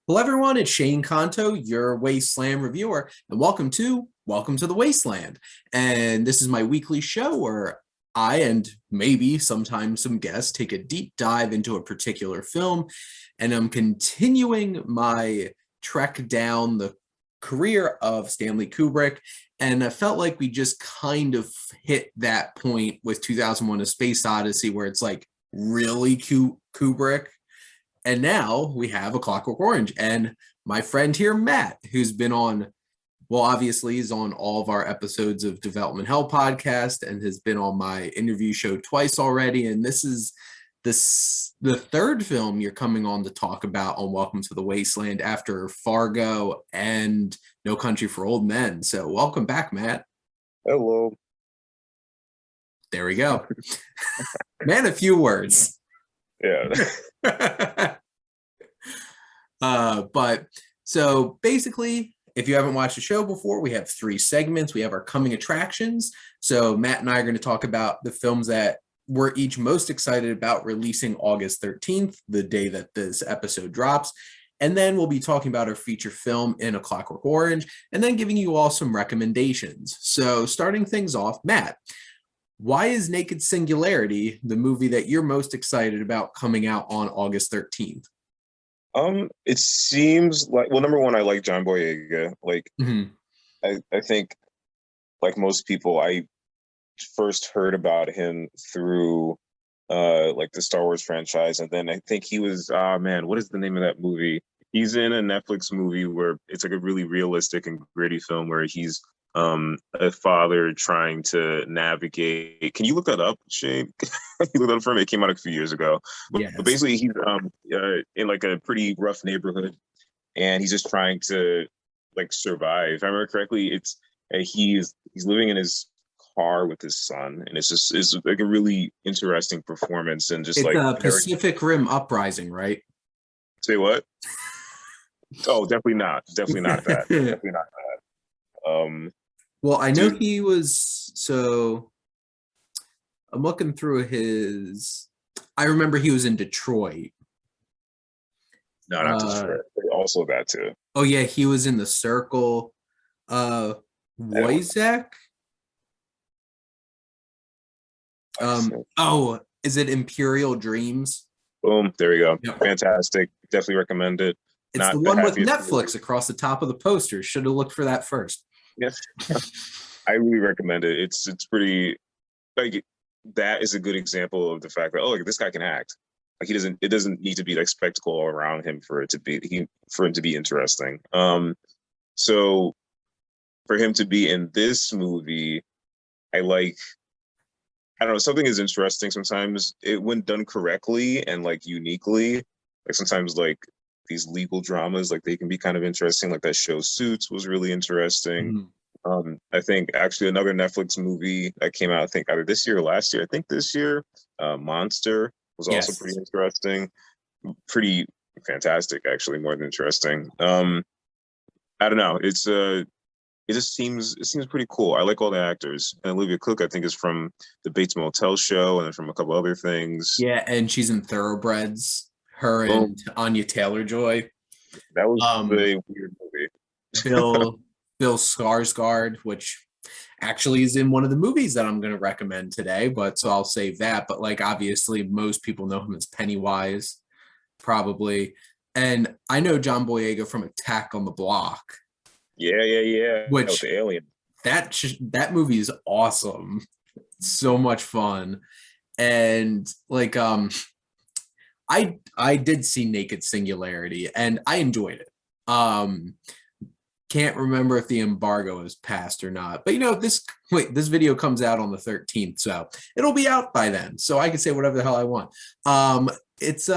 Hello, everyone. It's Shane Kanto, your Wasteland Reviewer, and welcome to the Wasteland. And this is my weekly show where I and maybe sometimes some guests take a deep dive into a particular film, and I'm continuing my trek down the career of Stanley Kubrick. And I felt like we just kind of hit that point with 2001: A Space Odyssey, where it's like really Kubrick. And now we have A Clockwork Orange. And my friend here, Matt, who's been on, well, obviously he's on all of our episodes of Development Hell podcast and has been on my interview show twice already. And this is the third film you're coming on to talk about on Welcome to the Wasteland after Fargo and No Country for Old Men. So welcome back, Matt. Hello. There we go. Man, a few words. Yeah. But so basically, if you haven't watched the show before, we have three segments. We have our coming attractions. So Matt and I are going to talk about the films that we're each most excited about releasing August 13th, the day that this episode drops. And then we'll be talking about our feature film in A Clockwork Orange, and then giving you all some recommendations. So starting things off, Matt, why is Naked Singularity the movie that you're most excited about coming out on August 13th? It seems like, well, number one, I like John Boyega. Mhm. I think, like most people, I first heard about him through like the Star Wars franchise, and then I think he was, man, what is the name of that movie? He's in a Netflix movie where it's like a really realistic and gritty film where he's a father trying to navigate. Can you look that up, Shane? You look that up for me. It came out a few years ago. But Yes. basically, he's in like a pretty rough neighborhood, and he's just trying to like survive. If I remember correctly, it's he's living in his car with his son, and it's like a really interesting performance, and just It's like a Pacific Rim Uprising, right? say what? Oh, definitely not that, definitely not that. Well, I know Dude, he was, so I'm looking through I remember he was in Detroit. no, not Uh, Detroit. Also that too. oh yeah, he was in The Circle. Uh, That one. Wojciech? I think. Oh, is it Imperial Dreams? Boom, there we go. Yep. Fantastic. Definitely recommend it. It's the Not the one with happiest movie. Netflix across the top of the poster. Should have looked for that first. Yes, I really recommend it. It's pretty like that is a good example of the fact that, oh, like this guy can act. Like he doesn't. It doesn't need to be like spectacle all around him for it to be for him to be interesting. So for him to be in this movie, I like. I don't know. Something is interesting sometimes. It when done correctly and like uniquely. Like sometimes like these legal dramas, like they can be kind of interesting. Like that show Suits was really interesting. Mhm. I think actually another Netflix movie that came out, I think either this year or last year. I think this year, Monster was also pretty Yes. interesting, pretty fantastic actually, more than interesting. I don't know. It seems pretty cool. I like all the actors. And Olivia Cook, I think, is from the Bates Motel show and from a couple other things. Yeah, and she's in Thoroughbreds. Her and Boom. Anya Taylor-Joy. That was Um, a weird movie. Bill Bill Skarsgård, which actually is in one of the movies that I'm going to recommend today, but so I'll save that. But like obviously, most people know him as Pennywise, probably, and I know John Boyega from Attack on the Block, Yeah. With which the alien. that movie is awesome, so much fun, and like I did see Naked Singularity and I enjoyed it. Um, can't remember if the embargo is passed or not, but this video comes out on the 13th, so it'll be out by then. So I can say whatever the hell I want. It's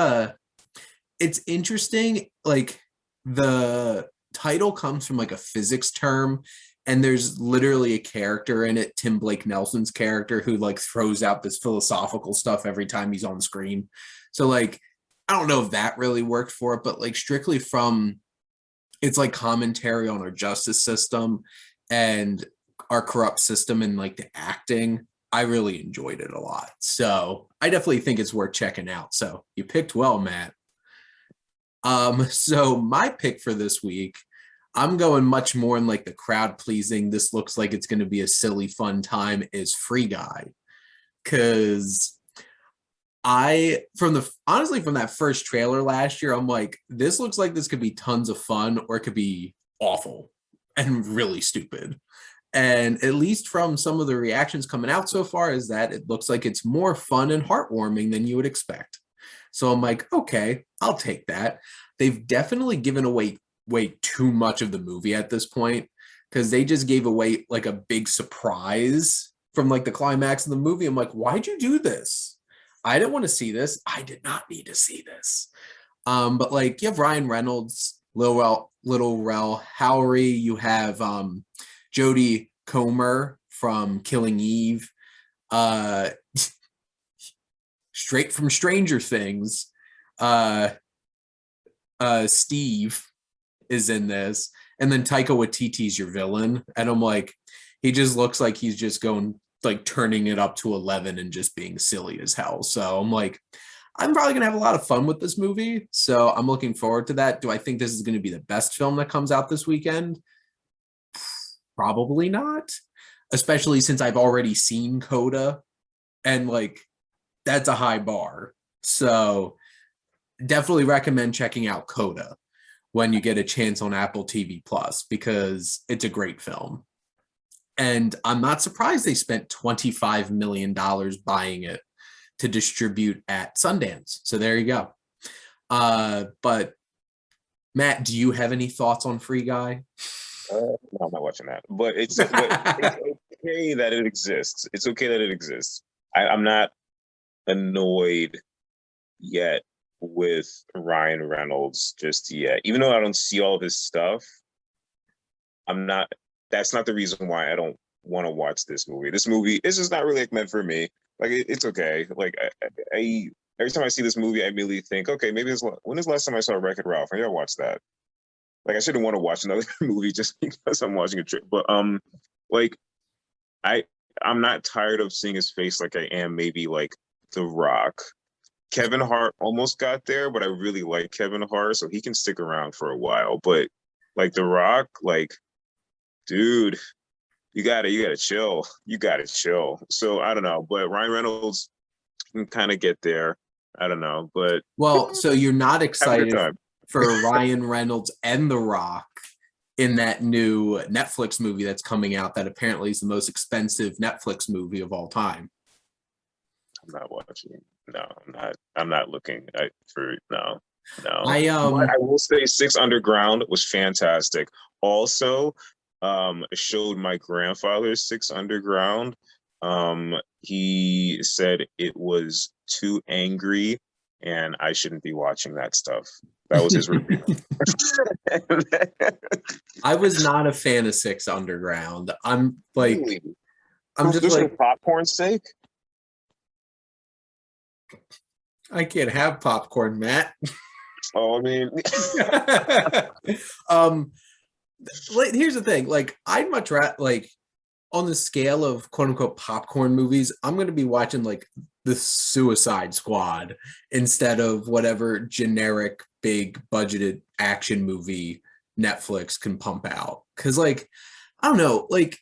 it's interesting. Like the title comes from like a physics term, and there's literally a character in it, Tim Blake Nelson's character, who like throws out this philosophical stuff every time he's on screen. So like I don't know if that really worked for it, but like strictly from it's like commentary on our justice system and our corrupt system and like the acting. I really enjoyed it a lot. So I definitely think it's worth checking out. So you picked well, Matt. So my pick for this week, I'm going much more in like the crowd pleasing. This looks like it's going to be a silly, fun time. Is Free Guy, because honestly from that first trailer last year, I'm like, this looks like this could be tons of fun or it could be awful and really stupid. And at least from some of the reactions coming out so far, is that it looks like it's more fun and heartwarming than you would expect. So I'm like, okay, I'll take that. They've definitely given away way too much of the movie at this point, because they just gave away like a big surprise from like the climax of the movie. I'm like, why'd you do this? I didn't want to see this. I did not need to see this. But like you have Ryan Reynolds, Little Rel Howery, you have Jodie Comer from Killing Eve, uh, straight from Stranger Things. Uh, Steve is in this, and then Taika Waititi's your villain, and I'm like, he just looks like he's just going like turning it up to 11 and just being silly as hell. So I'm like, I'm probably gonna have a lot of fun with this movie. So I'm looking forward to that. Do I think this is going to be the best film that comes out this weekend? Probably not, especially since I've already seen Coda, and like that's a high bar. So definitely recommend checking out Coda when you get a chance on Apple TV Plus, because it's a great film. And I'm not surprised they spent $25 million buying it to distribute at Sundance. So there you go. But Matt, do you have any thoughts on Free Guy? No, I'm not watching that. But it's okay that it exists. It's okay that it exists. I'm not annoyed yet with Ryan Reynolds just yet. Even though I don't see all of his stuff, I'm not. That's not the reason why I don't want to watch this movie. This movie is just not really like meant for me. Like it's okay. Like I every time I see this movie, I immediately think, okay, maybe when is the last time I saw Wreck-It Ralph? I gotta watch that. Like I shouldn't want to watch another movie just because I'm watching a trip. But like I I'm not tired of seeing his face like I am maybe like The Rock. Kevin Hart almost got there, but I really like Kevin Hart, so he can stick around for a while. But like The Rock, like, dude, you gotta chill. You gotta chill. So I don't know, but Ryan Reynolds can kind of get there. I don't know, but Well, so you're not have a good excited time. for Ryan Reynolds and The Rock in that new Netflix movie that's coming out that apparently is the most expensive Netflix movie of all time. I'm not watching. No, I'm not looking for no, no. I But I will say, Six Underground was fantastic. Also, showed my grandfather Six Underground. He said it was too angry, and I shouldn't be watching that stuff. That was his review. I was not a fan of Six Underground. I'm like, Really? I'm just Just for like, popcorn's sake? I can't have popcorn, Matt. Oh, I mean, um, like, here's the thing. Like, I'd much rather like on the scale of quote unquote popcorn movies, I'm going to be watching like the Suicide Squad instead of whatever generic big budgeted action movie Netflix can pump out. Cause like, I don't know, like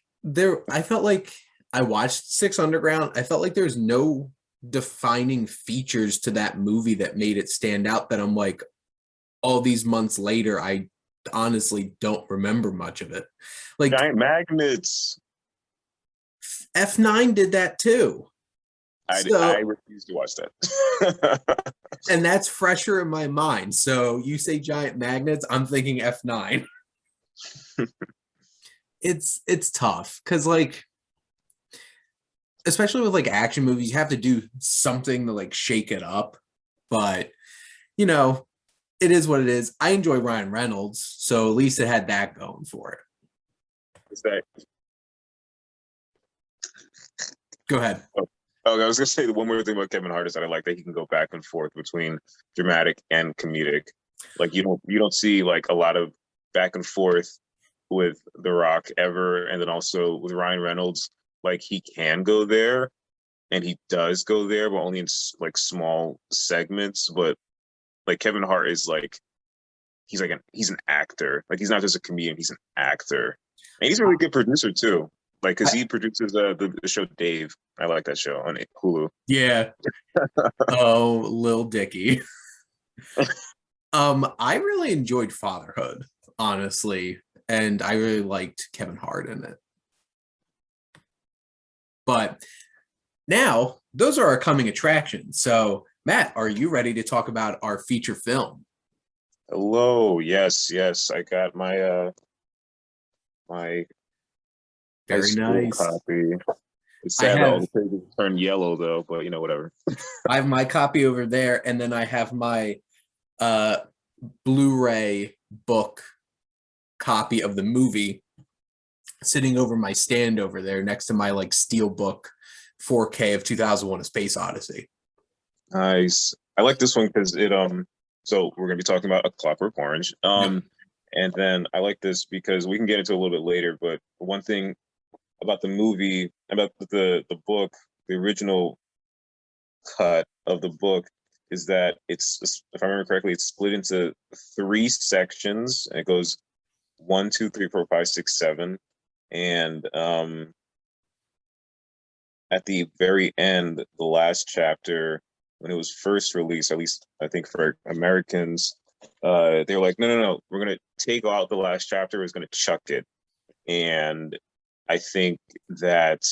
I felt like I watched Six Underground. I felt like there's no defining features to that movie that made it stand out, that I'm like, all these months later, I honestly don't remember much of it. Like giant magnets. F9 did that too. I So, refuse to watch that. and that's fresher in my mind. So you say giant magnets, I'm thinking F9. It's tough because like, especially with like action movies, you have to do something to like shake it up. But you know, it is what it is. I enjoy Ryan Reynolds, so at least it had that going for it. Is that Go ahead. Oh, I was gonna say the one more thing about Kevin Hart is that I like that he can go back and forth between dramatic and comedic. Like you don't see like a lot of back and forth with The Rock ever, and then also with Ryan Reynolds, like he can go there and he does go there, but only in like small segments. But like Kevin Hart is like he's an actor. Like he's not just a comedian, he's an actor. And he's a really good producer too. Like because he produces the show Dave. I like that show on Hulu. Yeah. Oh, Lil Dicky. I really enjoyed Fatherhood, honestly, and I really liked Kevin Hart in it. But now those are our coming attractions. So, Matt, are you ready to talk about our feature film? Hello, yes, yes. I got my high Very school nice. copy. It's I sad that all have the pages turn yellow though, but whatever. I have my copy over there, and then I have my uh Blu-ray book copy of the movie sitting over my stand over there next to my like Steelbook 4K of 2001: A Space Odyssey. Nice. I like this one because it so we're gonna be talking about A Clockwork Orange. Yep. And then I like this because we can get into it a little bit later, but one thing about the movie, about the book, the original cut of the book is that it's, if I remember correctly, it's split into 3 sections and it goes 1, 2, 3, 4, 5, 6, 7. And at the very end, the last chapter, when it was first released, at least I think for Americans, they were like, no, we're gonna take out the last chapter, we're gonna chuck it. And I think that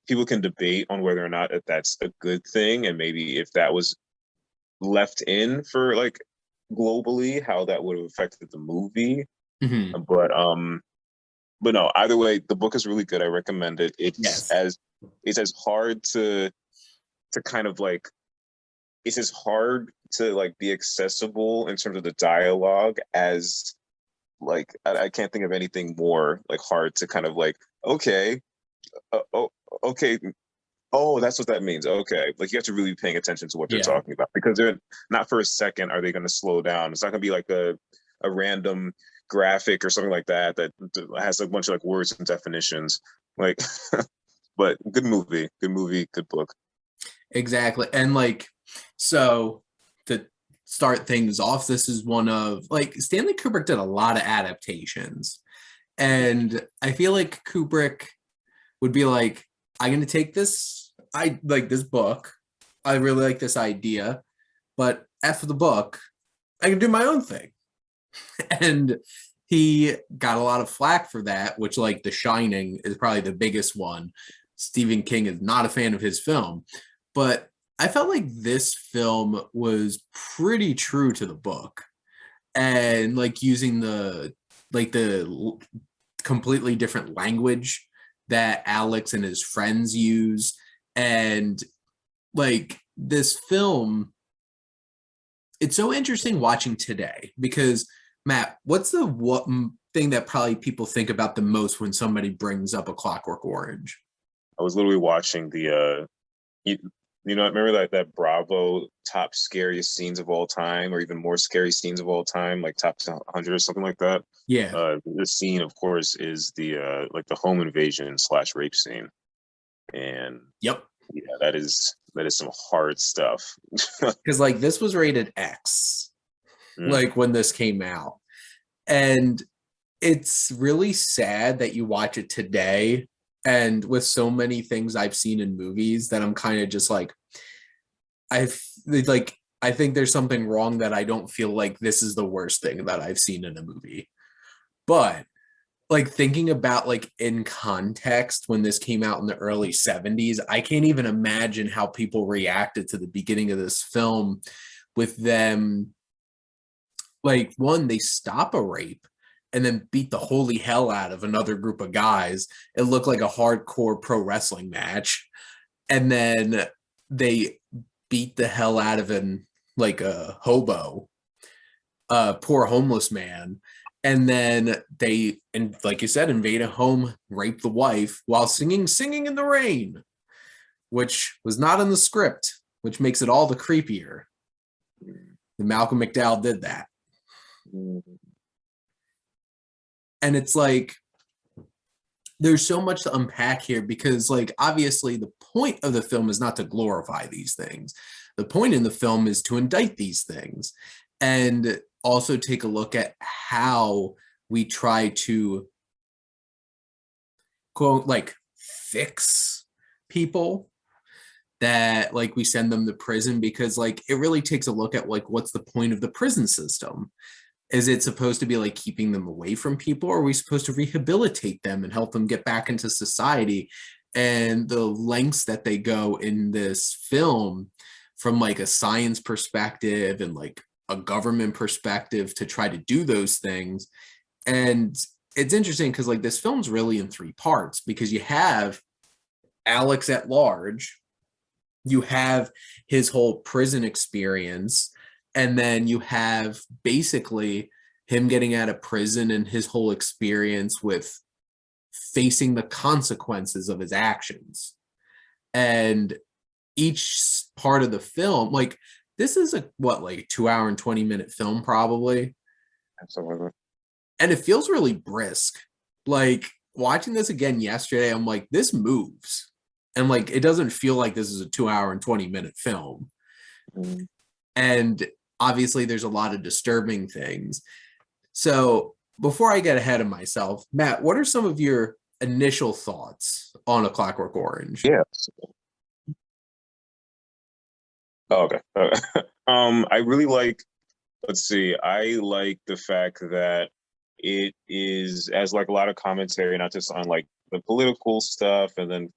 people can debate on whether or not that's a good thing, and maybe if that was left in for like globally, how that would have affected the movie. Mm-hmm. But no, either way, the book is really good. I recommend it. Yes. It's as hard to kind of like it's as hard to like be accessible in terms of the dialogue as like I can't think of anything more like hard to kind of like okay, okay, oh, that's what that means. Okay, like you have to really be paying attention to what they're Yeah. talking about because they're not for a second are they going to slow down. It's not going to be like a random graphic or something like that has a bunch of like words and definitions. Like, but good movie, good book. Exactly. And like, so to start things off, this is one of like Stanley Kubrick did a lot of adaptations. And I feel like Kubrick would be like, I'm going to take this, I like this book. I really like this idea, but after the book, I can do my own thing. And he got a lot of flack for that, which like The Shining is probably the biggest one. Stephen King is not a fan of his film, but I felt like this film was pretty true to the book and like using the completely different language that Alex and his friends use. And like this film, it's so interesting watching today because Matt, what's the thing that probably people think about the most when somebody brings up A Clockwork Orange? I was literally watching remember that Bravo top scariest scenes of all time, or even more scary scenes of all time, like top 100 or something like that. Yeah. The scene, of course, is the like the home invasion / rape scene, and Yep. Yeah, that is some hard stuff. Because like this was rated X, like when this came out, and it's really sad that you watch it today. And with so many things I've seen in movies that I'm kind of just like, I think there's something wrong that I don't feel like this is the worst thing that I've seen in a movie. But like thinking about like in context when this came out in the early 70s, I can't even imagine how people reacted to the beginning of this film with them. Like one, they stop a rape and then beat the holy hell out of another group of guys. It looked like a hardcore pro wrestling match. And then they beat the hell out of like a hobo, a poor homeless man. And then they, and like you said, invade a home, rape the wife while singing in the Rain, which was not in the script, which makes it all the creepier. Malcolm McDowell did that. And it's like, there's so much to unpack here because like, obviously the point of the film is not to glorify these things. The point in the film is to indict these things. and also take a look at how we try to quote like fix people that like we send them to prison, because like it really takes a look at like what's the point of the prison system. Is it supposed to be like keeping them away from people, or are we supposed to rehabilitate them and help them get back into society? And the lengths that they go in this film from like a science perspective and like a government perspective to try to do those things. And it's interesting because like this film's really in three parts, because you have Alex at large, you have his whole prison experience, and then you have basically him getting out of prison and his whole experience with facing the consequences of his actions. And each part of the film, like this is a what, like 2 hour and 20 minute film probably, Absolutely. and it feels really brisk. Like watching this again yesterday, I'm like, this moves. And like it doesn't feel like this is a 2 hour and 20 minute film. Mm-hmm. And obviously there's a lot of disturbing things. So before I get ahead of myself, Matt, what are some of your initial thoughts on A Clockwork Orange? Yeah. Oh, okay. I really like, let's see, I like the fact that it is, as like a lot of commentary, not just on like the political stuff and then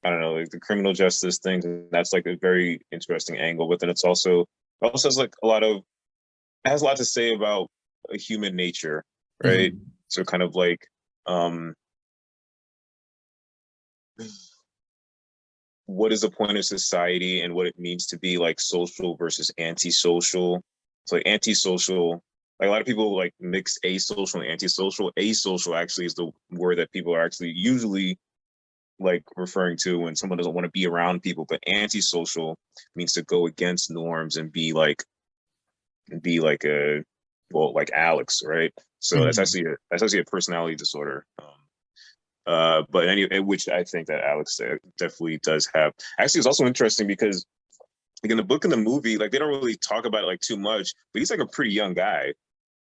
I don't know, like the criminal justice things. And that's like a very interesting angle. But then it also has like it has a lot to say about human nature, right? Mm-hmm. So kind of like, um, what is the point of society and what it means to be like social versus antisocial. So like antisocial, like a lot of people like mix asocial and antisocial. Asocial actually is the word that people are actually usually like referring to when someone doesn't want to be around people, but antisocial means to go against norms and be like a well like Alex, right? So Mm-hmm. that's actually a personality disorder. But anyway, which I think that Alex definitely does have. Actually, it's also interesting because like in the book and the movie, like they don't really talk about it like too much, but he's like a pretty young guy.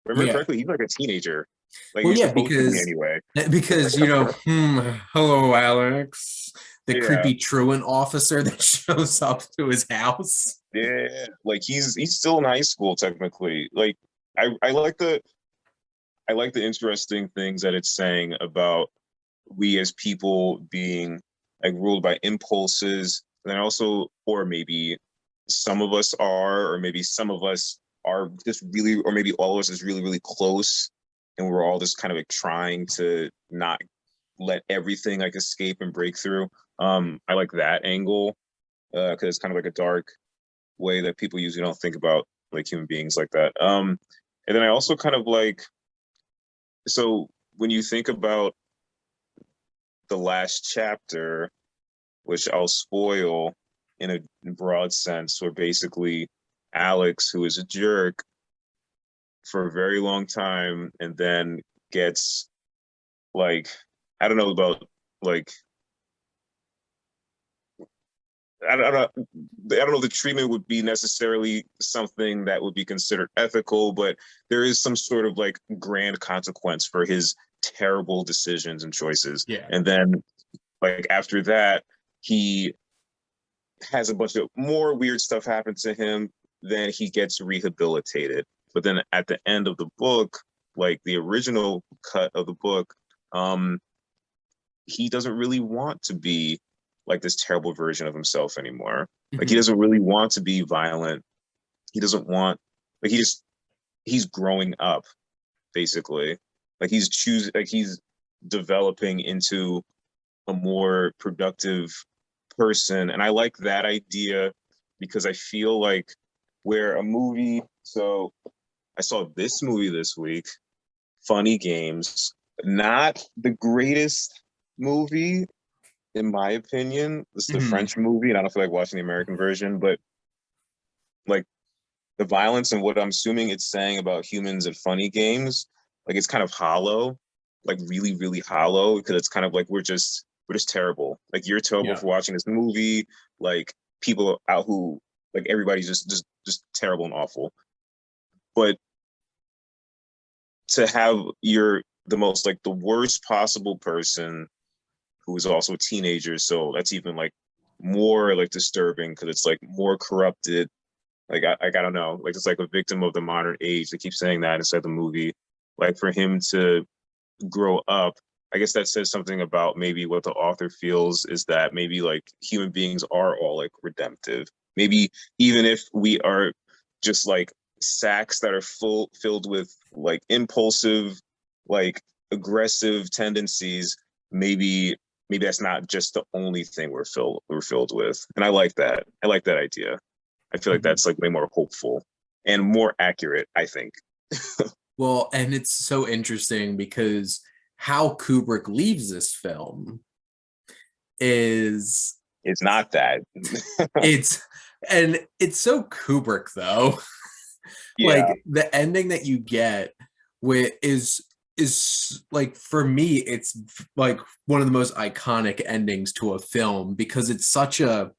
Remember Yeah. correctly, he's like a teenager. Like Well, you're yeah, supposed to be anyway. because hello, Alex, the Yeah. creepy truant officer that shows up to his house. Yeah, like he's still in high school technically. Like I like the interesting things that it's saying about we as people being like ruled by impulses, and then also, or maybe some of us are, or maybe some of us are just really, or maybe all of us is really, really close, and we're all just kind of like trying to not let everything like escape and break through. I like that angle because it's kind of like a dark way that people usually don't think about like human beings like that. And then I also kind of like so when you think about the last chapter, which I'll spoil in a broad sense, where basically Alex, who is a jerk for a very long time, and then gets like I don't know about like I don't know if the treatment would be necessarily something that would be considered ethical, but there is some sort of like grand consequence for his terrible decisions and choices. Yeah. And then like after that, he has a bunch of more weird stuff happen to him, then he gets rehabilitated. But then at the end of the book, like the original cut of the book, um, he doesn't really want to be like this terrible version of himself anymore. Like he Mm-hmm. doesn't really want to be violent. He doesn't want like he's growing up basically. Like he's developing into a more productive person. And I like that idea because I feel like where a movie so I saw this movie this week, Funny Games, not the greatest movie in my opinion. This is the Mm-hmm. French movie, and I don't feel like watching the American version, but like the violence and what I'm assuming it's saying about humans and funny games, like it's kind of hollow, like really, really hollow, because it's kind of like we're just terrible. Like you're terrible Yeah. for watching this movie. Like people out who like everybody's just terrible and awful. but to have the most like the worst possible person who is also a teenager, so that's even like more like disturbing because it's like more corrupted. Like I don't know, like it's like a victim of the modern age. They keep saying that inside the movie. Like for him to grow up, I guess that says something about maybe what the author feels is that maybe like human beings are all like redemptive. Maybe even if we are just like sacks that are filled with like impulsive, like aggressive tendencies, maybe that's not just the only thing we're filled with. And I like that. I like that idea. I feel like that's like way more hopeful and more accurate, I think. Well, and it's so interesting because how Kubrick leaves this film is It's not that. it's and it's so Kubrick though. Yeah. Like the ending that you get with is like for me it's like one of the most iconic endings to a film because it's such in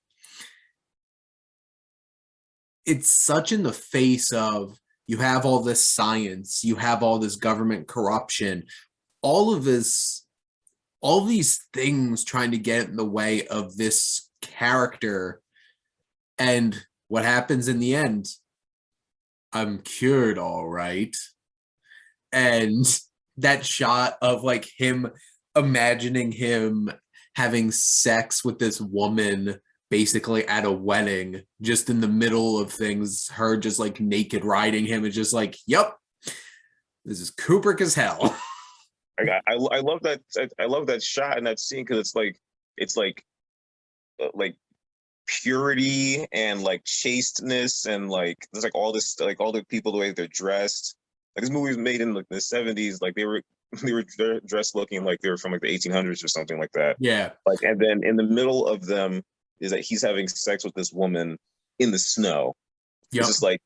the face of you have all this science, you have all this government corruption, all of this, all these things trying to get in the way of this character. And what happens in the end? I'm cured, all right. And that shot of like him imagining him having sex with this woman basically at a wedding, just in the middle of things, her just like naked riding him, is just like, yep, this is Kubrick as hell. I love that. I love that shot and that scene because it's like purity and like chasteness and like there's like all this like all the people the way they're dressed. Like this movie was made in like the 70s. Like they were dressed looking like they were from like the 1800s or something like that. Yeah. Like and then in the middle of them is that he's having sex with this woman in the snow. Yep. It's just like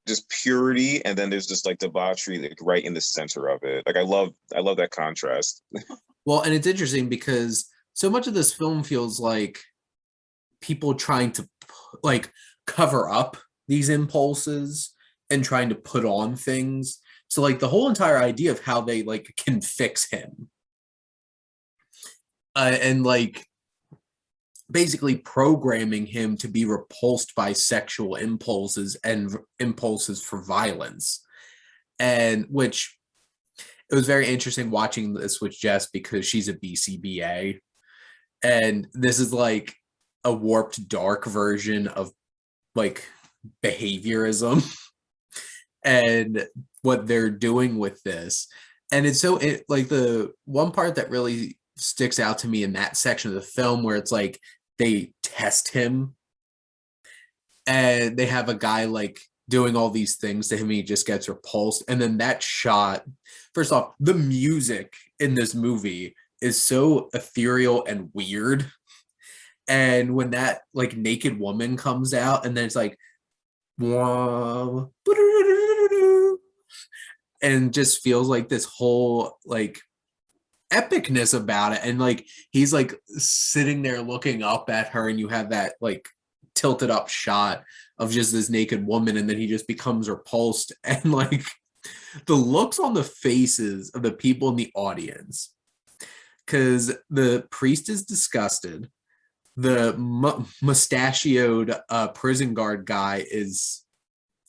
just purity, and then there's just like debauchery like right in the center of it. Like I love that contrast. Well, and it's interesting because so much of this film feels like people trying to like cover up these impulses and trying to put on things. So like the whole entire idea of how they like can fix him and like basically programming him to be repulsed by sexual impulses and impulses for violence. And which it was very interesting watching this with Jess because she's a BCBA. And this is like a warped dark version of like behaviorism and what they're doing with this. And it's so like the one part that really sticks out to me in that section of the film where it's like they test him and they have a guy like doing all these things to him and he just gets repulsed. And then that shot, first off, the music in this movie is so ethereal and weird. And when that like naked woman comes out and then it's like and just feels like this whole like epicness about it, and like he's like sitting there looking up at her and you have that like tilted up shot of just this naked woman and then he just becomes repulsed, and like the looks on the faces of the people in the audience, because the priest is disgusted, the mustachioed prison guard guy is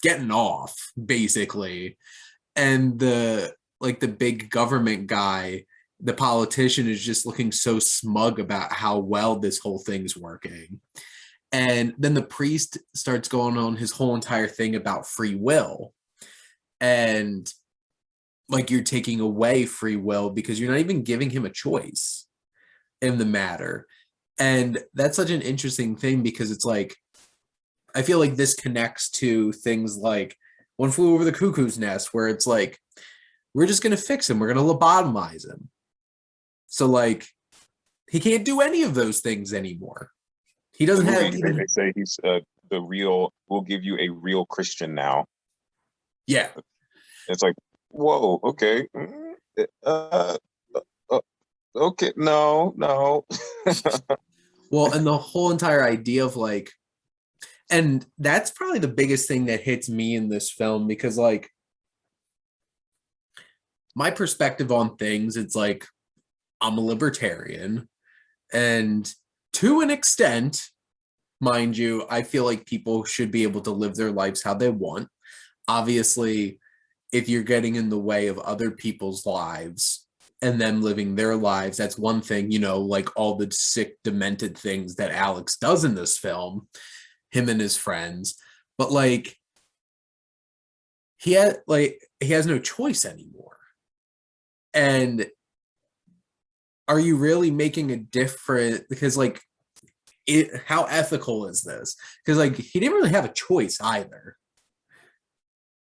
getting off basically, and the like the big government guy, the politician, is just looking so smug about how well this whole thing's working. And then the priest starts going on his whole entire thing about free will, and like you're taking away free will because you're not even giving him a choice in the matter. And that's such an interesting thing because it's like I feel like this connects to things like One Flew Over the Cuckoo's Nest, where it's like we're just going to fix him, we're going to lobotomize him, so like he can't do any of those things anymore. He doesn't have even... They say he's the real, we'll give you a real Christian now. Yeah. It's like, whoa, okay. Okay, no. Well, and the whole entire idea of like, and that's probably the biggest thing that hits me in this film because like my perspective on things, it's like I'm a libertarian, and to an extent, mind you, I feel like people should be able to live their lives how they want. Obviously, if you're getting in the way of other people's lives and them living their lives, that's one thing, like all the sick, demented things that Alex does in this film, him and his friends. But like he has no choice anymore. And are you really making a difference? Because like how ethical is this? Because like he didn't really have a choice either.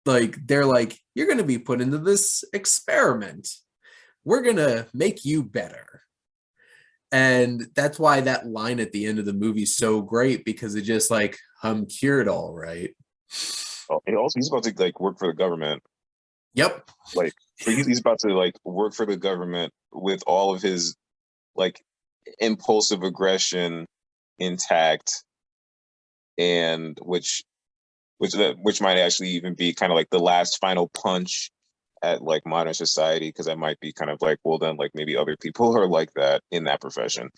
Like they're like, you're gonna be put into this experiment. We're gonna make you better. And that's why that line at the end of the movie is so great, because it's just like, I'm cured, all right. Oh, and also, he's about to like work for the government. Yep. Like, so he's about to like work for the government with all of his like impulsive aggression intact, and which might actually even be kind of like the last final punch at like modern society, because that might be kind of like, well, then like maybe other people are like that in that profession.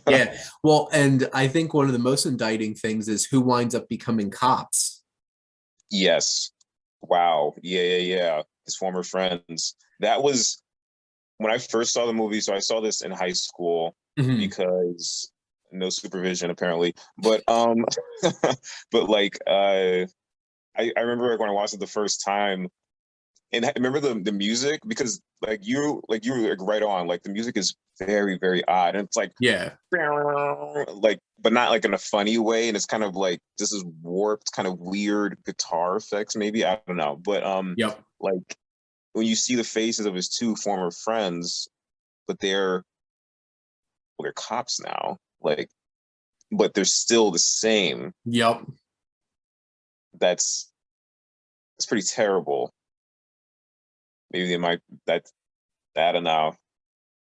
Yeah. Well, and I think one of the most indicting things is who winds up becoming cops. Yes. Wow. Yeah. His former friends. That was when I first saw the movie. So I saw this in high school Mhm. because no supervision apparently. But but like I remember like when I watched it the first time, and I remember the music, because like you were like right on, like the music is very, very odd, and it's Yeah. like, but not like in a funny way, and it's kind of like this is warped kind of weird guitar effects, maybe, I don't know, but Yep. like when you see the faces of his two former friends, but they're cops now, like, but they're still the same. Yep. That's that's pretty terrible. Maybe they might that I don't know.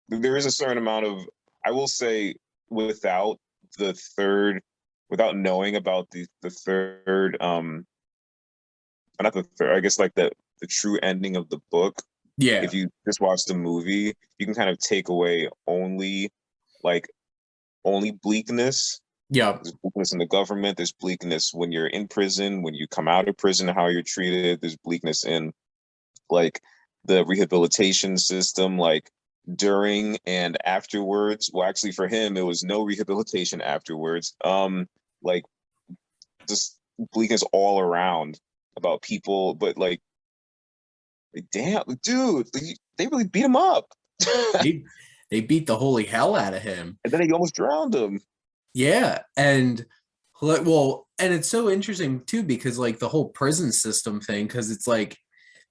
There is a certain amount of, I will say, without the third, without knowing about the third, not the third, I guess like the true ending of the book, Yeah. if you just watch the movie, you can kind of take away like only bleakness. Yep. There's bleakness in the government, there's bleakness when you're in prison, when you come out of prison, how you're treated, there's bleakness in like the rehabilitation system, like during and afterwards. Well, actually, for him, it was no rehabilitation afterwards. Like just bleakness all around about people, but like, damn, dude, they really beat him up, and They beat the holy hell out of him. then he almost drowned him. Yeah. And well, and it's so interesting too, because like the whole prison system thing, because it's like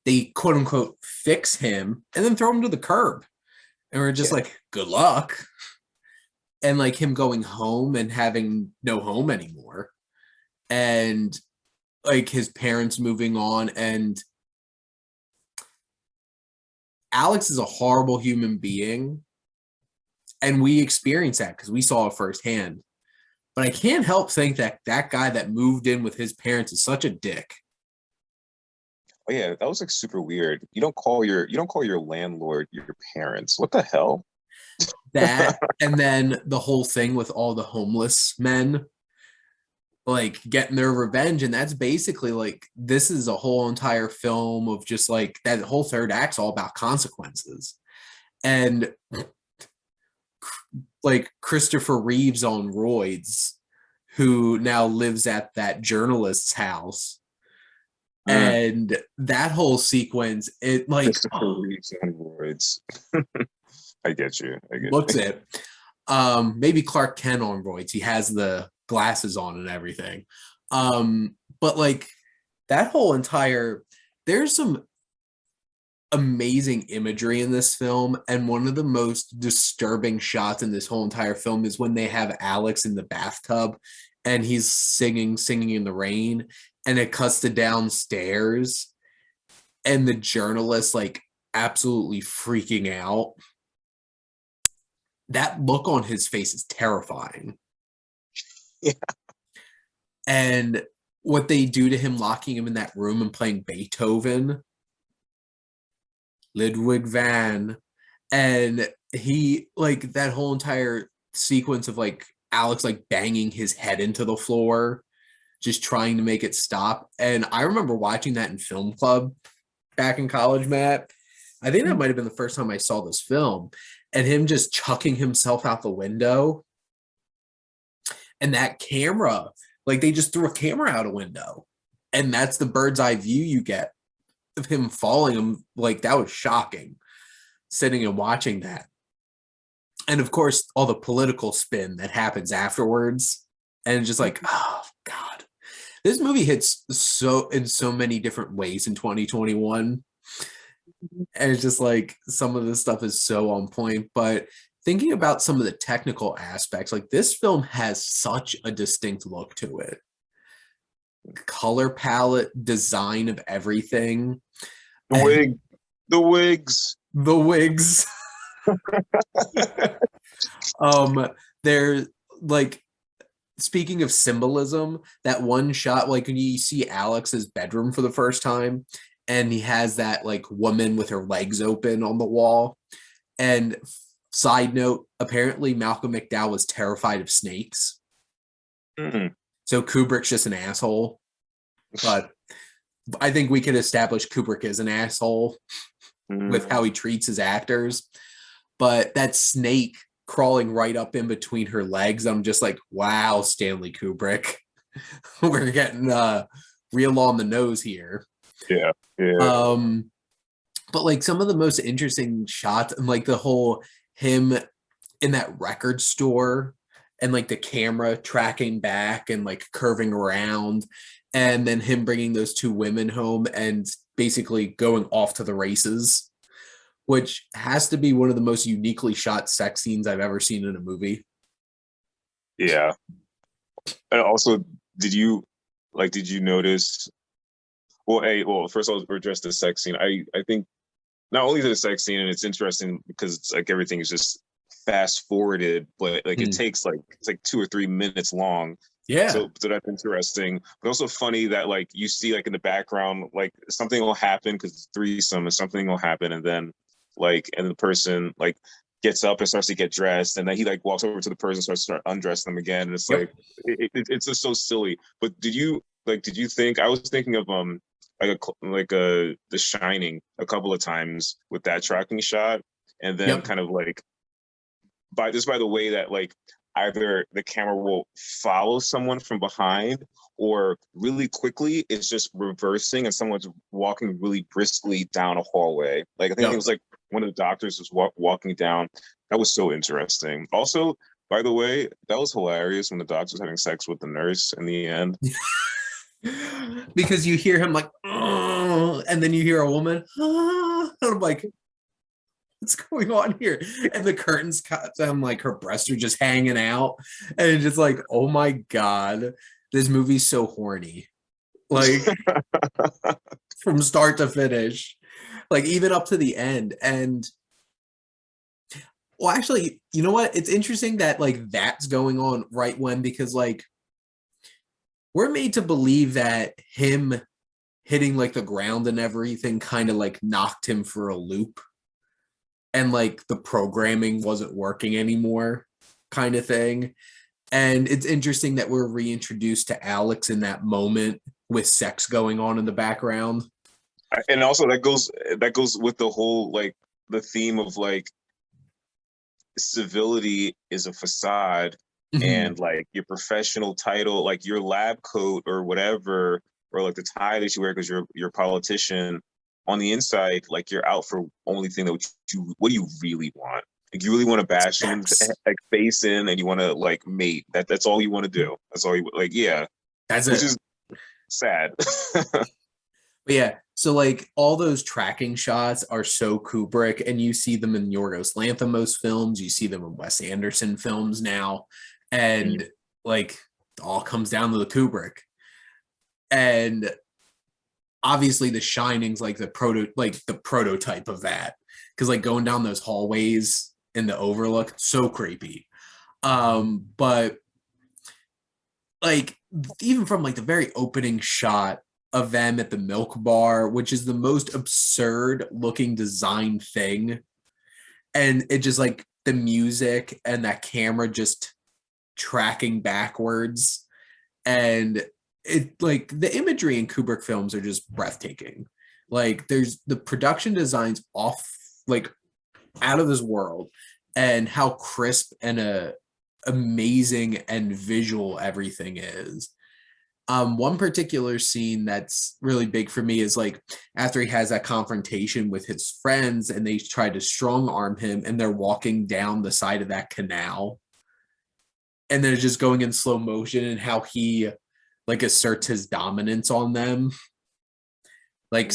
they quote unquote fix him and then throw him to the curb. And we're just Yeah, like, good luck. And like him going home and having no home anymore. And like his parents moving on. And Alex is a horrible human being. And we experienced that because we saw it firsthand. But I can't help think that that guy that moved in with his parents is such a dick. oh yeah, that was like super weird. You don't call your landlord your parents. What the hell? That, and then the whole thing with all the homeless men like getting their revenge. And that's basically like this is a whole entire film of just like that whole third act's all about consequences. And like Christopher Reeves on roids, who now lives at that journalist's house. Mm, And that whole sequence, it like Christopher Reeves on roids. I get you. I get looks you. it. Maybe Clark Kent on roids. He has the glasses on and everything. But like that whole entire, there's some amazing imagery in this film, and one of the most disturbing shots in this whole entire film is when they have Alex in the bathtub and he's singing in the rain, and it cuts to downstairs and the journalist like absolutely freaking out. That look on his face is terrifying. Yeah. And what they do to him, locking him in that room and playing Beethoven, Ludwig van. And he like that whole entire sequence of like Alex like banging his head into the floor, just trying to make it stop. And I remember watching that in film club back in college, Matt. I think that might have been the first time I saw this film, and him just chucking himself out the window. And that camera, like they just threw a camera out a window. And that's the bird's eye view you get of him falling. Like that was shocking, sitting and watching that. And of course, all the political spin that happens afterwards. And just like, oh God. This movie hits so in so many different ways in 2021. And it's just like some of this stuff is so on point. But thinking about some of the technical aspects, like this film has such a distinct look to it. Color palette, design of everything. The wigs. The wigs. They're like, speaking of symbolism, that one shot, like when you see Alex's bedroom for the first time, and he has that like woman with her legs open on the wall. And side note, apparently Malcolm McDowell was terrified of snakes. Mm-hmm. So Kubrick's just an asshole. But I think we could establish Kubrick is an asshole with how he treats his actors. But that snake crawling right up in between her legs, I'm just like, wow, Stanley Kubrick. We're getting real on the nose here. Yeah. But like some of the most interesting shots, and like the whole him in that record store and like the camera tracking back and like curving around, and then him bringing those two women home and basically going off to the races, which has to be one of the most uniquely shot sex scenes I've ever seen in a movie. Yeah. And also, did you notice? Well, first I'll address the sex scene. I think not only the sex scene, and it's interesting because it's like everything is just fast forwarded, but like it's like 2 or 3 minutes long. Yeah. So that's interesting, but also funny that like you see like in the background, like something will happen because it's threesome and something will happen. And then and the person like gets up and starts to get dressed. And then he like walks over to the person, starts to undressing them again. And it's like, it's just so silly. But did you think, I was thinking of, The Shining a couple of times with that tracking shot, and then kind of like by the way that like either the camera will follow someone from behind or really quickly it's just reversing and someone's walking really briskly down a hallway. Like I think it was like one of the doctors was walking down. That was so interesting. Also, by the way, that was hilarious when the doctor was having sex with the nurse in the end. Because you hear him like, oh, and then you hear a woman, and I'm like, what's going on here? And the curtains cut down, like her breasts are just hanging out, and it's just like, oh my God, this movie's so horny, like from start to finish, like even up to the end. And well, actually, you know what? It's interesting that like that's going on right when, because like we're made to believe that him hitting like the ground and everything kind of like knocked him for a loop, and like the programming wasn't working anymore, kind of thing. And it's interesting that we're reintroduced to Alex in that moment with sex going on in the background. And also that goes with the whole like the theme of like civility is a facade. And like your professional title, like your lab coat or whatever, or like the tie that you wear because you're a politician, on the inside, like you're out for only thing that what do you really want? Like you really want to bash someone's like face in, and you want to like mate. That's all you want to do. That's all you like. Yeah, that's which is sad. But yeah, so like all those tracking shots are so Kubrick, and you see them in Yorgos Lanthimos films, you see them in Wes Anderson films now, and like it all comes down to the Kubrick. And obviously The Shining's like the prototype of that, because like going down those hallways in the Overlook, so creepy. But like even from like the very opening shot of them at the milk bar, which is the most absurd looking design thing. And it just like the music and that camera just tracking backwards. And it like the imagery in Kubrick films are just breathtaking. Like there's the production designs off like out of this world, and how crisp and amazing and visual everything is. One particular scene that's really big for me is like after he has that confrontation with his friends and they try to strong arm him and they're walking down the side of that canal and they're just going in slow motion and how he like asserts his dominance on them, like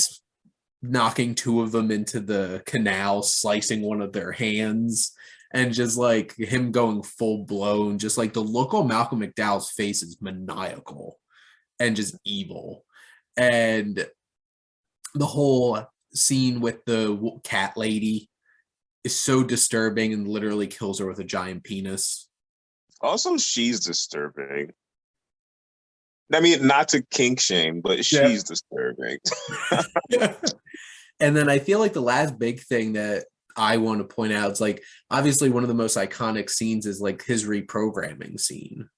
knocking two of them into the canal, slicing one of their hands, and just like him going full blown. Just like the look on Malcolm McDowell's face is maniacal and just evil. And the whole scene with the cat lady is so disturbing and literally kills her with a giant penis. Also, she's disturbing. I mean, not to kink shame, but she's disturbing. And then I feel like the last big thing that I want to point out is like obviously one of the most iconic scenes is like his reprogramming scene.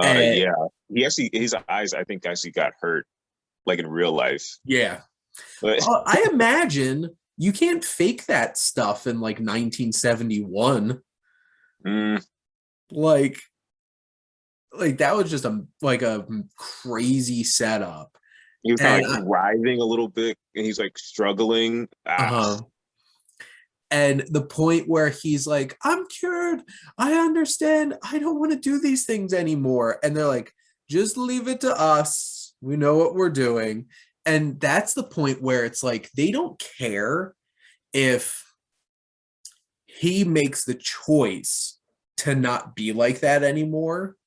Yeah, he actually his eyes I think actually got hurt like in real life. Yeah, but I imagine you can't fake that stuff in like 1971. Like that was just a crazy setup. He was kind of like writhing a little bit, and he's like struggling. And the point where he's like, I'm cured. I understand. I don't want to do these things anymore. And they're like, just leave it to us. We know what we're doing. And that's the point where it's like, they don't care if he makes the choice to not be like that anymore.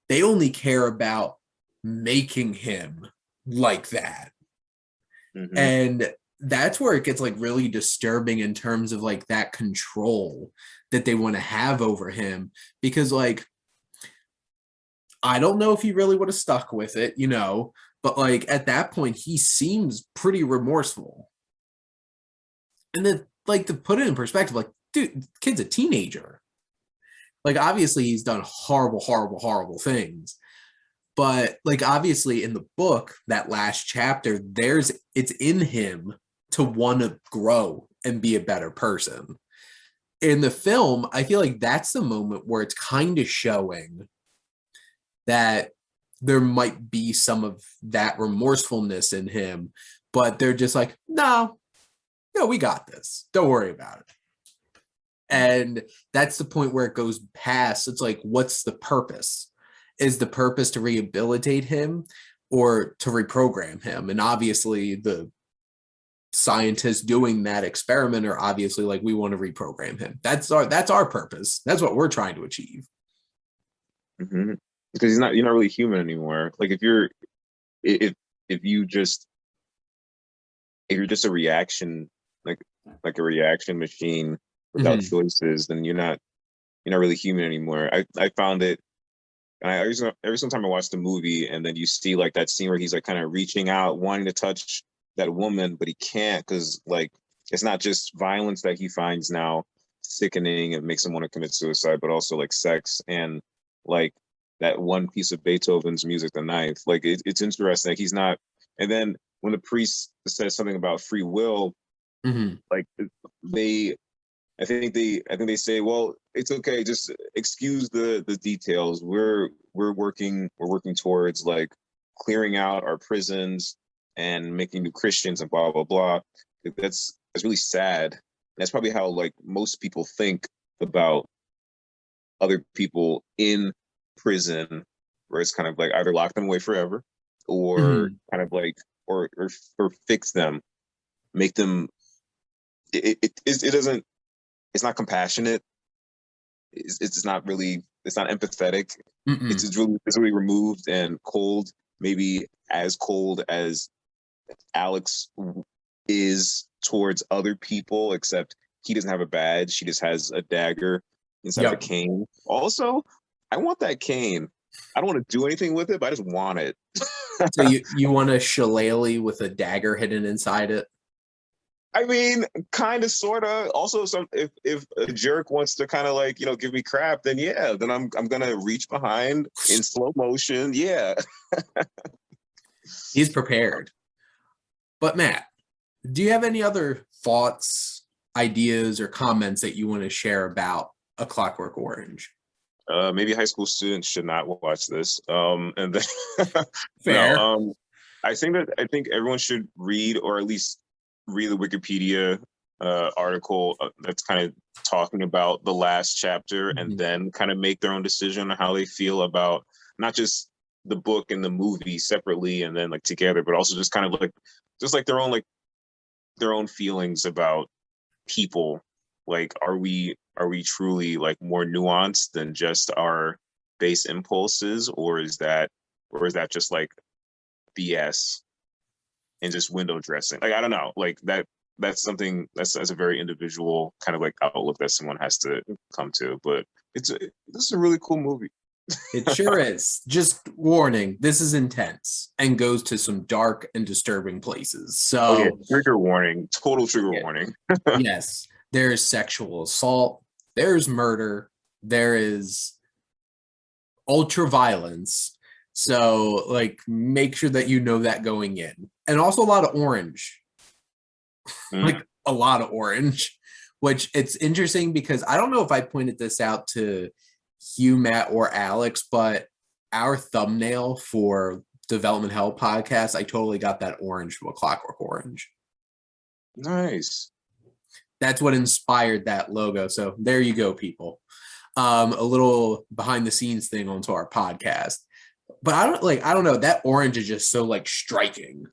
They only care about making him like that. Mm-hmm. And that's where it gets like really disturbing in terms of like that control that they want to have over him, because like I don't know if he really would have stuck with it, you know, but like at that point he seems pretty remorseful. And then like to put it in perspective, like dude, kid's a teenager. Like obviously he's done horrible things. But like obviously in the book, that last chapter, it's in him to want to grow and be a better person. In the film, I feel like that's the moment where it's kind of showing that there might be some of that remorsefulness in him, but they're just like, no, we got this. Don't worry about it. And that's the point where it goes past. It's like, what's the purpose? Is the purpose to rehabilitate him or to reprogram him? And obviously the scientists doing that experiment are obviously like, we want to reprogram him. That's our purpose. That's what we're trying to achieve. Mm-hmm. Because you're not really human anymore. Like if you're just a reaction, like a reaction machine without choices, then you're not really human anymore. I found it. And every single time I watch the movie, and then you see like that scene where he's like kind of reaching out, wanting to touch that woman, but he can't because like it's not just violence that he finds now sickening and makes him want to commit suicide, but also like sex and like that one piece of Beethoven's music, the Ninth. Like it's interesting. Like he's not. And then when the priest says something about free will, like I think they say, well, it's okay, just excuse the details. We're working towards like clearing out our prisons and making new Christians and blah blah blah. That's really sad. That's probably how like most people think about other people in prison, where it's kind of like either lock them away forever or kind of like or fix them, make them. It doesn't. It's not compassionate. It's not empathetic. It's really removed and cold, maybe as cold as Alex is towards other people, except he doesn't have a badge. He just has a dagger instead of a cane. Also, I want that cane. I don't want to do anything with it, but I just want it. So you want a shillelagh with a dagger hidden inside it? I mean, kind of, sort of. Also, some if a jerk wants to kind of like give me crap, then yeah, then I'm gonna reach behind in slow motion. Yeah. He's prepared. But Matt, do you have any other thoughts, ideas, or comments that you want to share about A Clockwork Orange? Maybe high school students should not watch this. And then no, Fair. I think everyone should read, or at least read, the Wikipedia article that's kind of talking about the last chapter, and Mhm. then kind of make their own decision on how they feel about not just the book and the movie separately and then like together, but also just kind of like their own feelings about people. Like, are we truly like more nuanced than just our base impulses, or is that just like BS and just window dressing? Like, I don't know. Like that's something that's a very individual kind of like outlook that someone has to come to. But this is a really cool movie. It sure is. Just warning, this is intense and goes to some dark and disturbing places. Oh yeah, So, trigger warning, total trigger yeah, warning. yes, there is sexual assault, there's murder, there is ultra violence. So, like, make sure that you know that going in. And also a lot of orange, Mm. like a lot of orange, which it's interesting because I don't know if I pointed this out to Hugh, Matt, or Alex, but our thumbnail for Development Hell podcast, I totally got that orange from A Clockwork Orange. Nice. That's what inspired that logo. So there you go, people. A little behind the scenes thing onto our podcast. But I don't know, that orange is just so like striking.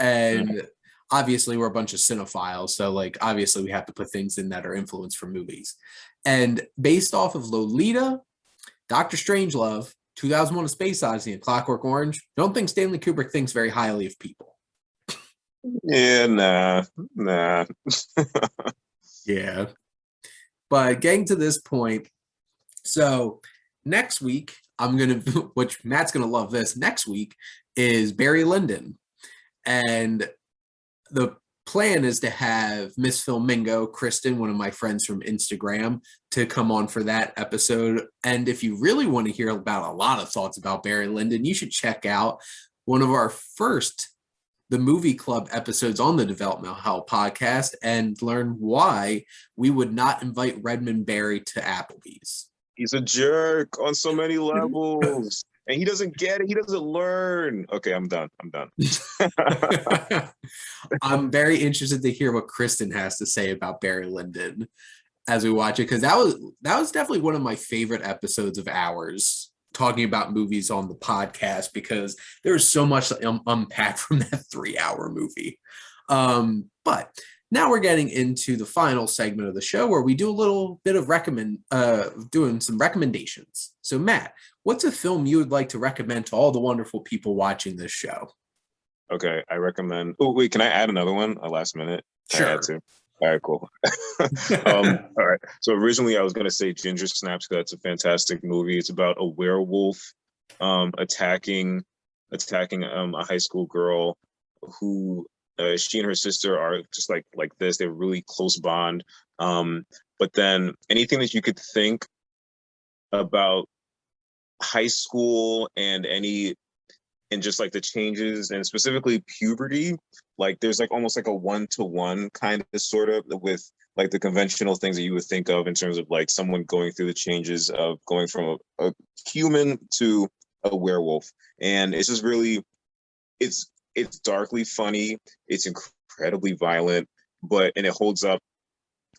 Mm. And obviously we're a bunch of cinephiles, so like obviously we have to put things in that are influenced from movies. And based off of Lolita, Doctor Strangelove, 2001: A Space Odyssey, and Clockwork Orange, don't think Stanley Kubrick thinks very highly of people. Yeah, nah. Yeah. But getting to this point, so next week, I'm going to, which Matt's going to love this, next week is Barry Lyndon. And the plan is to have Miss Filmingo, Kristen, one of my friends from Instagram, to come on for that episode. And if you really want to hear about a lot of thoughts about Barry Lyndon, you should check out one of our first The Movie Club episodes on the Developmental Hell podcast and learn why we would not invite Redmond Barry to Applebee's. He's a jerk on so many levels. And he doesn't get it. He doesn't learn. Okay, I'm done. I'm very interested to hear what Kristen has to say about Barry Lyndon as we watch it, because that was definitely one of my favorite episodes of ours, talking about movies on the podcast, because there's so much to unpack from that 3-hour movie. But now we're getting into the final segment of the show where we do a little bit of doing some recommendations. So Matt, what's a film you would like to recommend to all the wonderful people watching this show? Okay, I recommend. Oh wait, can I add another one? A last minute? Can I add Sure. two? All right, cool. All right. So originally I was gonna say Ginger Snaps because that's a fantastic movie. It's about a werewolf attacking a high school girl who she and her sister are just like this. They're really close bond. But then anything that you could think about high school and just like the changes and specifically puberty, like there's like almost like a one-to-one kind of sort of with like the conventional things that you would think of in terms of like someone going through the changes of going from a human to a werewolf. And it's just really, it's darkly funny, it's incredibly violent, and it holds up.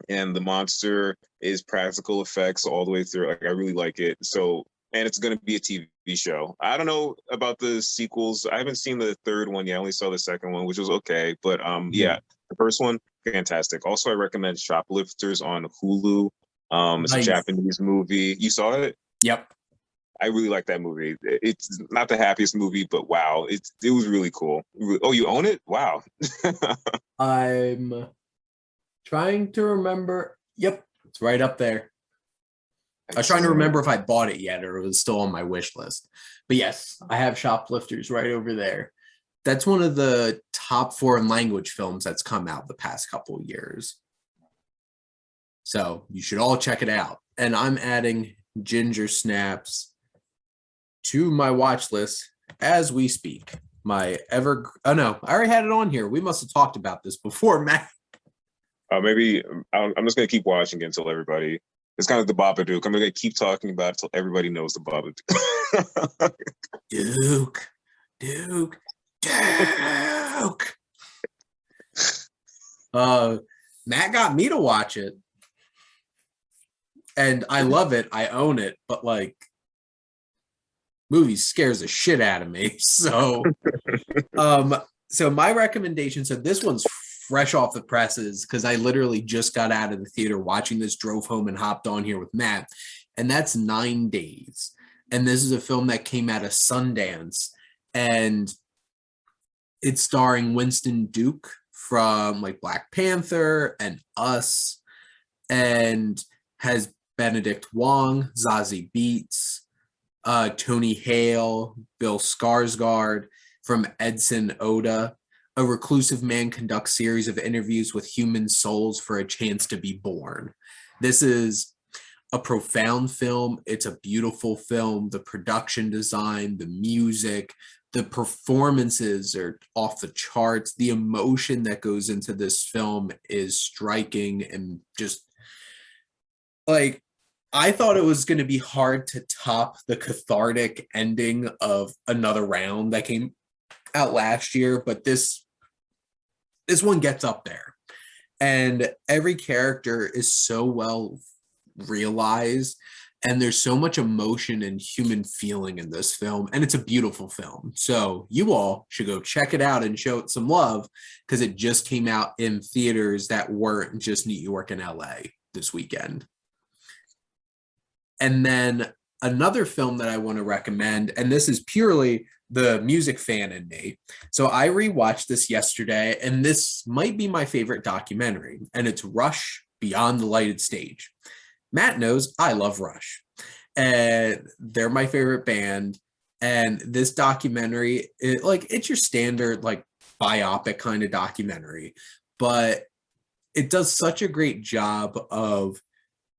And the monster is practical effects all the way through. Like, I really like it. So, and it's going to be a TV show. I don't know about the sequels. I haven't seen the third one yet. I only saw the second one, which was okay. But yeah, the first one, fantastic. Also, I recommend Shoplifters on Hulu. It's a Nice. Japanese movie. You saw it? Yep. I really like that movie. It's not the happiest movie, but wow, it was really cool. Oh, you own it? Wow. I'm trying to remember. Yep, it's right up there. I was trying to remember if I bought it yet or it was still on my wish list. But yes, I have Shoplifters right over there. That's one of the top foreign language films that's come out the past couple of years. So you should all check it out. And I'm adding Ginger Snaps to my watch list as we speak. Oh no, I already had it on here. We must have talked about this before, Matt. Maybe I'm just gonna keep watching it until everybody. It's kind of the Babadook. I'm gonna keep talking about it until everybody knows the Babadook. Duke, Duke, Duke. Matt got me to watch it, and I love it. I own it, but like, movie scares the shit out of me. So, so my recommendation. So this one's fresh off the presses because I literally just got out of the theater watching this, drove home, and hopped on here with Matt, and that's 9 Days. And this is a film that came out of Sundance, and it's starring Winston Duke from like Black Panther and Us, and has Benedict Wong, Zazie Beetz, Tony Hale, Bill Skarsgård from Edson Oda. A reclusive man conducts series of interviews with human souls for a chance to be born. This is a profound film. It's a beautiful film. The production design, the music, the performances are off the charts. The emotion that goes into this film is striking, and just like, I thought it was going to be hard to top the cathartic ending of Another Round that came out last year, but this one gets up there, and every character is so well realized, and there's so much emotion and human feeling in this film, and it's a beautiful film. So you all should go check it out and show it some love, because it just came out in theaters that weren't just New York and LA this weekend. And then another film that I want to recommend, and this is purely the music fan in me. So I rewatched this yesterday, and this might be my favorite documentary, and it's Rush Beyond the Lighted Stage. Matt knows I love Rush, and they're my favorite band. And this documentary, it's your standard like biopic kind of documentary, but it does such a great job of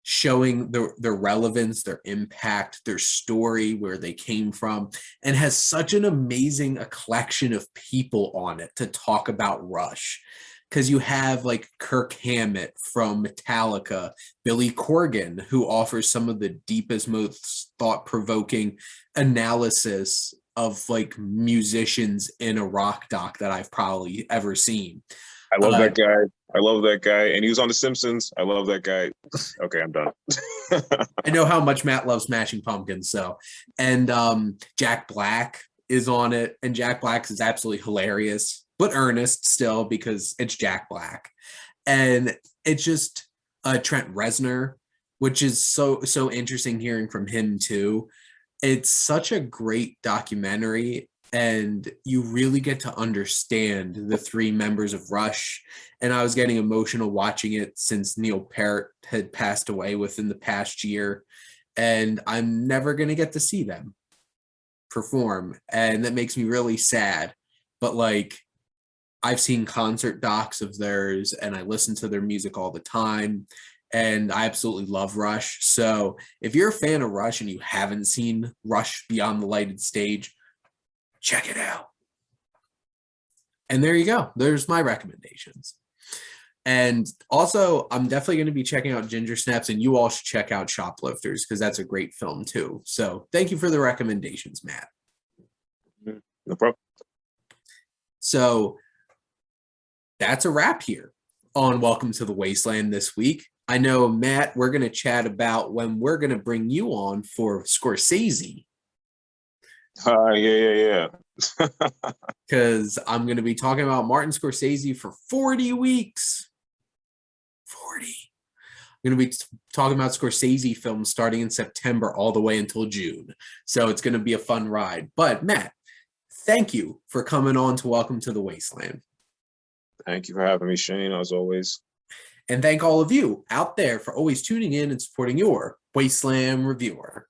showing their relevance, their impact, their story, where they came from, and has such an amazing a collection of people on it to talk about Rush. Because you have like Kirk Hammett from Metallica, Billy Corgan, who offers some of the deepest, most thought-provoking analysis of like musicians in a rock doc that I've probably ever seen. I love that guy. I love that guy. And he was on The Simpsons. I love that guy. Okay, I'm done. I know how much Matt loves Smashing Pumpkins. So, and Jack Black is on it. And Jack Black is absolutely hilarious, but earnest still, because it's Jack Black. And it's just Trent Reznor, which is so interesting hearing from him too. It's such a great documentary, and you really get to understand the 3 members of Rush. And I was getting emotional watching it since Neil Peart had passed away within the past year, and I'm never going to get to see them perform, and that makes me really sad. But like, I've seen concert docs of theirs, and I listen to their music all the time, and I absolutely love Rush. So if you're a fan of Rush and you haven't seen Rush Beyond the Lighted Stage, check it out. And there you go. There's my recommendations. And also, I'm definitely going to be checking out Ginger Snaps, and you all should check out Shoplifters, because that's a great film too. So thank you for the recommendations, Matt. No problem. So that's a wrap here on Welcome to the Wasteland this week. I know, Matt, we're going to chat about when we're going to bring you on for Scorsese. Yeah. Because I'm going to be talking about Martin Scorsese for 40 weeks. 40. I'm going to be talking about Scorsese films starting in September all the way until June. So it's going to be a fun ride. But Matt, thank you for coming on to Welcome to the Wasteland. Thank you for having me, Shane, as always. And thank all of you out there for always tuning in and supporting your Wasteland Reviewer.